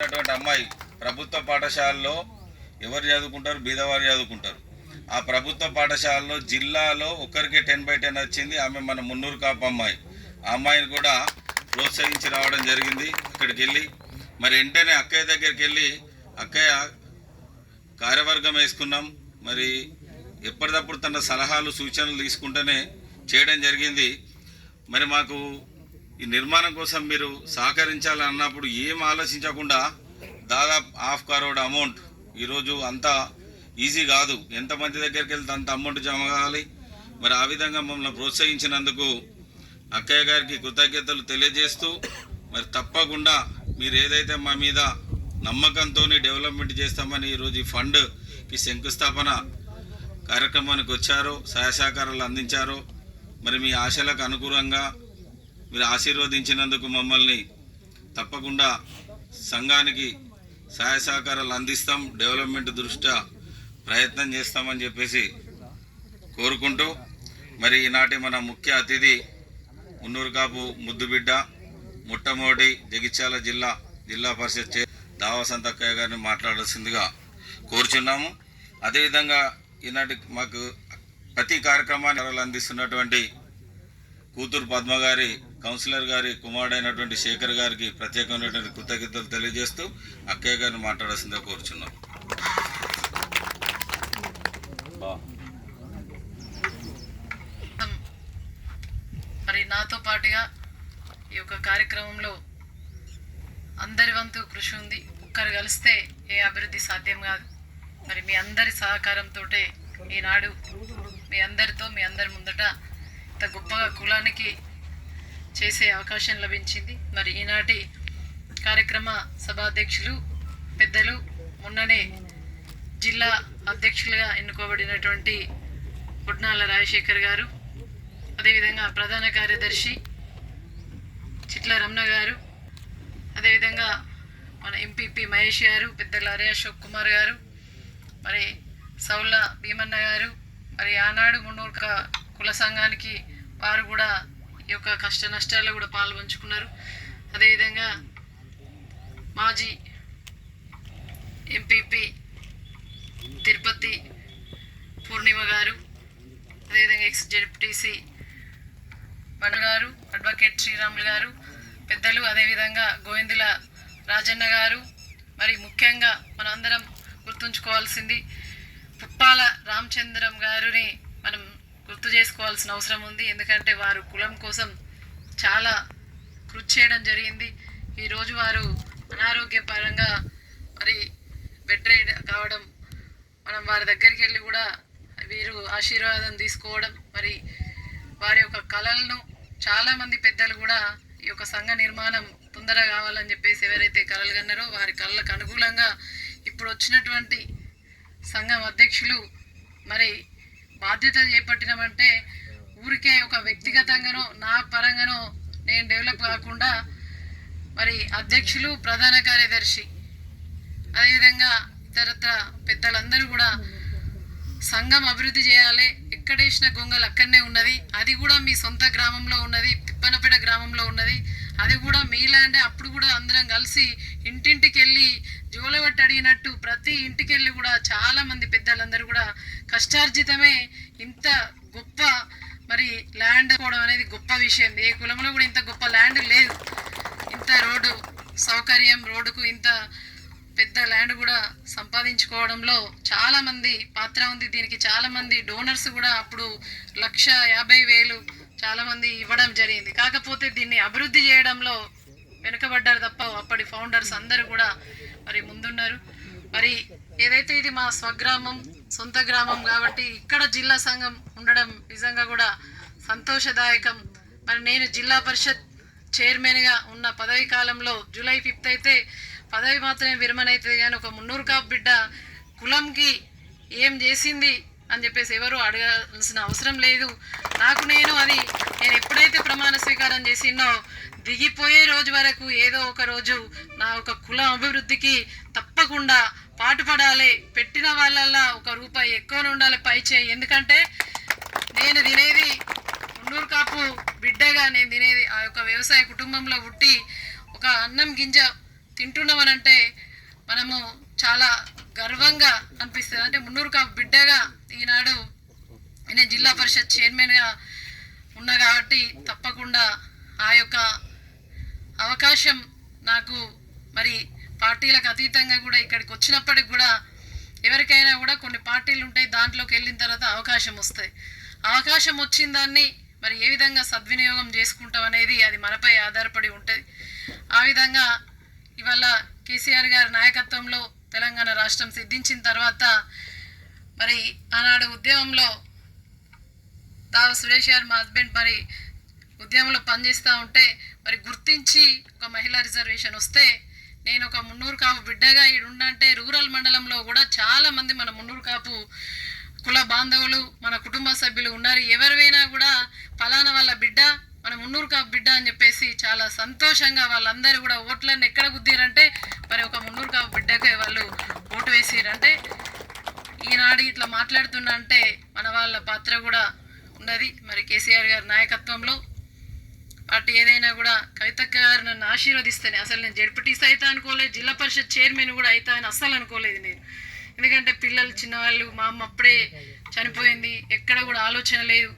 అమ్మాయి ప్రభుత్వ పాఠశాలలో ఎవరు చదువుకుంటారు? బీదవారు చదువుకుంటారు. ఆ ప్రభుత్వ పాఠశాలలో జిల్లాలో ఒకరికి 10/10 వచ్చింది. ఆమె మన మున్నూరు కాపు అమ్మాయి. ఆ అమ్మాయిని కూడా ప్రోత్సహించి రావడం జరిగింది. అక్కడికి వెళ్ళి మరి వెంటనే అక్కయ్య దగ్గరికి వెళ్ళి అక్కయ్య కార్యవర్గం వేసుకున్నాం. మరి ఎప్పటికప్పుడు తన సలహాలు సూచనలు తీసుకుంటూనే చేయడం జరిగింది. మరి మాకు ఈ నిర్మాణం కోసం మీరు సహకరించాలని అన్నప్పుడు ఏం ఆలోచించకుండా దాదాపు 5 crore అమౌంట్, ఈరోజు అంత ఈజీ కాదు, ఎంతమంది దగ్గరికి వెళ్తే అంత అమౌంట్ జమ కావాలి. మరి ఆ విధంగా మమ్మల్ని ప్రోత్సహించినందుకు అక్కయ్య గారికి కృతజ్ఞతలు తెలియజేస్తూ, మరి తప్పకుండా మీరు ఏదైతే మా మీద నమ్మకంతో డెవలప్మెంట్ చేస్తామని ఈరోజు ఈ ఫండ్కి శంకుస్థాపన కార్యక్రమానికి వచ్చారో, సహాయ సహకారాలు అందించారో, మరి మీ ఆశలకు అనుగుణంగా మీరు ఆశీర్వదించినందుకు మమ్మల్ని తప్పకుండా సంఘానికి సహాయ సహకారాలు అందిస్తాం, డెవలప్మెంట్ దృష్ట్యా ప్రయత్నం చేస్తామని చెప్పేసి కోరుకుంటూ, మరి ఈనాటి మన ముఖ్య అతిథి మున్నూరు కాపు ముద్దుబిడ్డ, మొట్టమొదటి జగిత్యాల జిల్లా పరిషత్ దావసంత అక్కయ్య గారిని మాట్లాడాల్సిందిగా కోరుచున్నాము. అదేవిధంగా ఈనాటి మాకు ప్రతి కార్యక్రమాన్ని అందిస్తున్నటువంటి కూతురు పద్మ గారి, కౌన్సిలర్ గారి కుమారుడైనటువంటి శేఖర్ గారికి ప్రత్యేకమైనటువంటి కృతజ్ఞతలు తెలియజేస్తూ అక్కయ్య గారిని మాట్లాడాల్సిందిగా కోరుచున్నాం. మరి నాతో పాటుగా ఈ యొక్క కార్యక్రమంలో అందరి వంతు కృషి ఉంది. ఒక్కరు కలిస్తే ఏ అభివృద్ధి సాధ్యం కాదు. మరి మీ అందరి సహకారంతో ఈనాడు మీ అందరి ముందట ఇంత గొప్పగా కులానికి చేసే అవకాశం లభించింది. మరి ఈనాటి కార్యక్రమ సభాధ్యక్షులు పెద్దలు, మొన్ననే జిల్లా అధ్యక్షులుగా ఎన్నుకోబడినటువంటి పుట్నాల రాజశేఖర్ గారు, అదేవిధంగా ప్రధాన కార్యదర్శి చిట్ల రమణ గారు, అదేవిధంగా మన ఎంపీపీ మహేష్ గారు, పెద్దల అరే అశోక్ కుమార్ గారు, మరి సౌళ్ళ భీమన్న గారు, మరి ఆనాడు మున్నూరు కుల సంఘానికి వారు కూడా ఈ యొక్క కష్ట నష్టాల్లో కూడా పాల్పంచుకున్నారు. అదేవిధంగా మాజీ ఎంపీపీ తిరుపతి పూర్ణిమ గారు, అదేవిధంగా ఎక్స్ జెడ్పీటీసీ బండ గారు, అడ్వకేట్ శ్రీరాములు గారు పెద్దలు, అదేవిధంగా గోవిందుల రాజన్న గారు, మరి ముఖ్యంగా మనందరం గుర్తుంచుకోవాల్సింది పుప్పాల రామచంద్రం గారిని మనం గుర్తు చేసుకోవాల్సిన అవసరం ఉంది. ఎందుకంటే వారు కులం కోసం చాలా కృషి చేయడం జరిగింది. ఈరోజు వారు అనారోగ్యపరంగా మరి బెడ్ రైడ్ కావడం, మనం వారి దగ్గరికి వెళ్ళి కూడా వీరు ఆశీర్వాదం తీసుకోవడం, మరి వారి యొక్క కళలను చాలామంది పెద్దలు కూడా ఈ యొక్క సంఘ నిర్మాణం తొందరగా కావాలని చెప్పేసి ఎవరైతే కళలు కన్నారో వారి కళలకు అనుకూలంగా ఇప్పుడు వచ్చినటువంటి సంఘం అధ్యక్షులు మరి బాధ్యత చేపట్టినామంటే ఊరికే ఒక వ్యక్తిగతంగానో నా పరంగానో నేను డెవలప్ కాకుండా మరి అధ్యక్షులు, ప్రధాన కార్యదర్శి, అదేవిధంగా ఇతరత్ర పెద్దలందరూ కూడా సంఘం అభివృద్ధి చేయాలి. ఎక్కడేసిన గొంగలు అక్కడనే ఉన్నది, అది కూడా మీ సొంత గ్రామంలో ఉన్నది, తిప్పనపేట గ్రామంలో ఉన్నది, అది కూడా మీ ల్యాండే. అప్పుడు కూడా అందరం కలిసి ఇంటింటికి వెళ్ళి జోలబట్టి అడిగినట్టు ప్రతి ఇంటికి వెళ్ళి కూడా చాలామంది పెద్దలందరూ కూడా కష్టార్జితమే ఇంత గొప్ప మరి ల్యాండ్ పోవడం అనేది గొప్ప విషయం. ఏ కులంలో కూడా ఇంత గొప్ప ల్యాండ్ లేదు. ఇంత రోడ్డు సౌకర్యం, రోడ్డుకు ఇంత పెద్ద ల్యాండ్ కూడా సంపాదించుకోవడంలో చాలామంది పాత్ర ఉంది. దీనికి చాలామంది డోనర్స్ కూడా అప్పుడు 1,50,000 చాలామంది ఇవ్వడం జరిగింది. కాకపోతే దీన్ని అభివృద్ధి చేయడంలో వెనుకబడ్డారు తప్ప అప్పటి ఫౌండర్స్ అందరూ కూడా మరి ముందున్నారు. మరి ఏదైతే ఇది మా స్వగ్రామం, సొంత గ్రామం కాబట్టి ఇక్కడ జిల్లా సంఘం ఉండడం నిజంగా కూడా సంతోషదాయకం. మరి నేను జిల్లా పరిషత్ చైర్మన్గా ఉన్న పదవి కాలంలో July 5th అయితే పదవి మాత్రమే విరమణ అవుతుంది, కానీ ఒక మున్నూరు కాపు బిడ్డ కులంకి ఏం చేసింది అని చెప్పేసి ఎవరు అడగాల్సిన అవసరం లేదు. నేను ఎప్పుడైతే ప్రమాణ స్వీకారం చేసినో దిగిపోయే రోజు వరకు ఏదో ఒక రోజు నా ఒక కుల అభివృద్ధికి తప్పకుండా పాటుపడాలి. పెట్టిన వాళ్ళల్లో ₹1 ఎక్కువనే ఉండాలి పై చేయి. ఎందుకంటే నేను తినేది మున్నూరు కాపు బిడ్డగా, నేను తినేది ఆ యొక్క వ్యవసాయ కుటుంబంలో పుట్టి ఒక అన్నం గింజ తింటున్నామనంటే మనము చాలా గర్వంగా అనిపిస్తుంది. అంటే మున్నూరు కాపు బిడ్డగా ఈనాడు నేను జిల్లా పరిషత్ చైర్మన్గా ఉన్నా కాబట్టి తప్పకుండా ఆ యొక్క అవకాశం నాకు మరి పార్టీలకు అతీతంగా కూడా ఇక్కడికి వచ్చినప్పటికి కూడా ఎవరికైనా కూడా కొన్ని పార్టీలు ఉంటాయి, దాంట్లోకి వెళ్ళిన తర్వాత అవకాశం వస్తాయి. అవకాశం వచ్చిన దాన్ని మరి ఏ విధంగా సద్వినియోగం చేసుకుంటాం అనేది అది మనపై ఆధారపడి ఉంటుంది. ఆ విధంగా ఇవాళ కేసీఆర్ గారి నాయకత్వంలో తెలంగాణ రాష్ట్రం సిద్ధించిన తర్వాత మరి ఆనాడు ఉద్యమంలో దావ సురేష్ గారు మా హస్బెండ్ మరి ఉద్యమంలో పనిచేస్తూ ఉంటే మరి గుర్తించి ఒక మహిళా రిజర్వేషన్ వస్తే నేను ఒక మున్నూరు కాపు బిడ్డగా ఈడుండంటే రూరల్ మండలంలో కూడా చాలామంది మన మున్నూరు కాపు కుల బాంధవులు మన కుటుంబ సభ్యులు ఉన్నారు. ఎవరివైనా కూడా ఫలానా వాళ్ళ బిడ్డ మన మున్నూరు కాపు బిడ్డ అని చెప్పేసి చాలా సంతోషంగా వాళ్ళందరూ కూడా ఓట్లన్నీ ఎక్కడ గుద్దిరంటే మరి ఒక మున్నూరు కాపు బిడ్డకే వాళ్ళు ఓటు వేసిరంటే ఈనాడు ఇట్లా మాట్లాడుతున్నా అంటే మన వాళ్ళ పాత్ర కూడా ఉన్నది. మరి కేసీఆర్ గారి నాయకత్వంలో పార్టీ ఏదైనా కూడా కవితక్క గారు నన్ను ఆశీర్వదిస్తేనే, అసలు నేను జడ్పీటీసీ అయితే అనుకోలేదు, జిల్లా పరిషత్ చైర్మన్ కూడా అవుతా అని అస్సలు అనుకోలేదు నేను. ఎందుకంటే పిల్లలు చిన్నవాళ్ళు, మా అమ్మ అప్పుడే చనిపోయింది, ఎక్కడ కూడా ఆలోచన లేదు.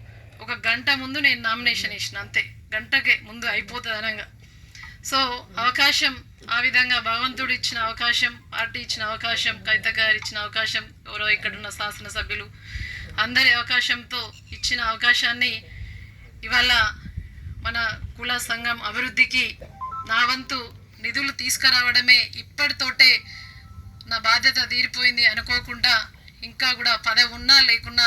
ఒక గంట ముందు నేను నామినేషన్ ఇచ్చిన, అంతే, గంటకే ముందు అయిపోతుంది అనగా. సో అవకాశం ఆ విధంగా భగవంతుడు ఇచ్చిన అవకాశం, పార్టీ ఇచ్చిన అవకాశం, కవితక్క గారు ఇచ్చిన అవకాశం, ఎవరో ఇక్కడున్న శాసనసభ్యులు అందరి అవకాశంతో ఇచ్చిన అవకాశాన్ని ఇవాళ మన కుల సంఘం అభివృద్ధికి నా వంతు నిధులు తీసుకురావడమే ఇప్పటితోటే నా బాధ్యత తీరిపోయింది అనుకోకుండా ఇంకా కూడా పదవి ఉన్నా లేకున్నా